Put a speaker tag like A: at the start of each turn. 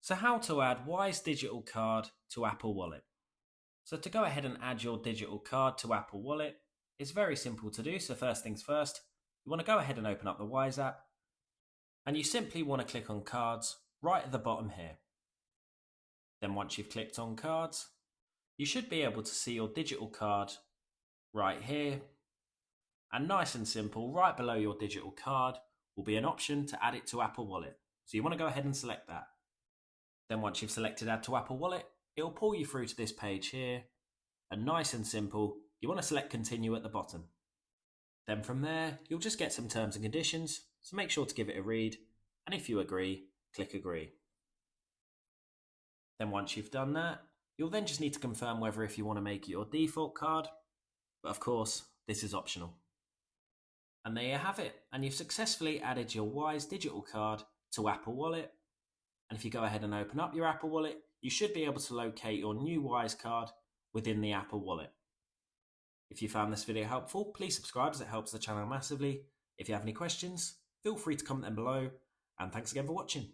A: So how to add Wise digital card to Apple Wallet. So to go ahead and add your digital card to Apple Wallet, it's very simple to do. So first things first, you want to go ahead and open up the Wise app, and you simply want to click on cards right at the bottom here. Then once you've clicked on cards, you should be able to see your digital card right here. And nice and simple, right below your digital card will be an option to add it to Apple Wallet. So you want to go ahead and select that. Then once you've selected Add to Apple Wallet, it'll pull you through to this page here. And nice and simple, you want to select Continue at the bottom. Then from there, you'll just get some terms and conditions, so make sure to give it a read. And if you agree, click Agree. Then once you've done that, you'll then just need to confirm whether if you want to make it your default card. But of course, this is optional. And there you have it. And you've successfully added your Wise digital card to Apple Wallet. And if you go ahead and open up your Apple Wallet, you should be able to locate your new Wise card within the Apple Wallet. If you found this video helpful, please subscribe as it helps the channel massively. If you have any questions, feel free to comment them below. And thanks again for watching.